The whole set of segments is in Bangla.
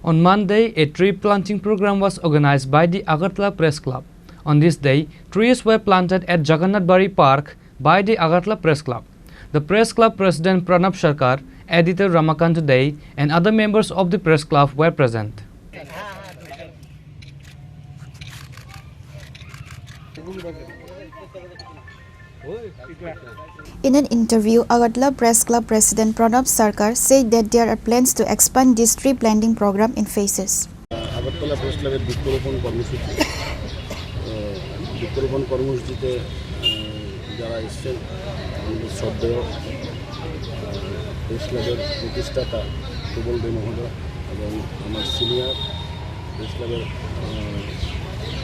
On Monday, a tree planting program was organized by the Agartala Press Club. On this day, trees were planted at Jagannath Bari Park by the Agartala Press Club. The Press Club President Pranab Sarkar, Editor Ramakant Dey, and other members of the Press Club were present. In an interview, Agartala Press Club President Pranab Sarkar said that there are plans to expand this tree planting program in phases. Agartala Press Club বৃক্ষরোপণ কর্মসূচিতে যারা এসেছেন আমাদের শ্রদ্ধেয় প্রেস ক্লাবের প্রতিষ্ঠাতা সুবল দে মহোদয় এবং আমার সিনিয়র প্রেস ক্লাবের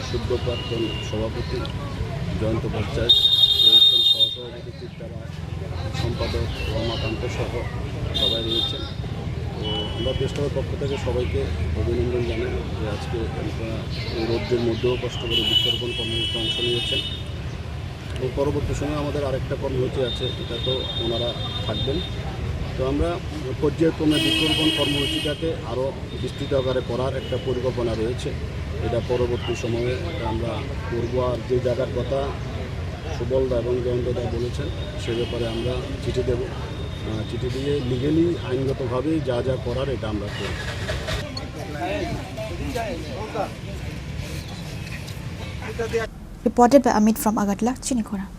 সদ্য প্রাক্তন সভাপতি জয়ন্ত ভট্টাচার্য রয়েছেন, সহসভাপতি চিত্তারা, সম্পাদক রমাকান্ত সহ সবাই রয়েছেন। তো আমরা প্রেস ক্লাবের পক্ষ থেকে সবাইকে অভিনন্দন জানাই যে আজকে এই রোদ্রের মধ্যেও কষ্ট করে বৃক্ষরোপণ কর্মসূচিতে অংশ নিয়েছেন। এবং পরবর্তী সময়ে আমাদের আরেকটা কর্মসূচি আছে, এটা তো ওনারা থাকবেন। তো আমরা পর্যায়ক্রমে বৃক্ষরোপণ কর্মসূচিটাকে আরও বিস্তৃত আকারে করার একটা পরিকল্পনা রয়েছে। এটা পরবর্তী সময়ে আমরা করব। আর যে জায়গার কথা সুবলদা এবং জয়ন্তদা বলেছেন সে ব্যাপারে আমরা চিঠি দেব, চিঠি দিয়ে লিগেলি আইনগতভাবেই যা যা করার এটা আমরা করব। Reported by Amit from Agartala, Chini, Khorang.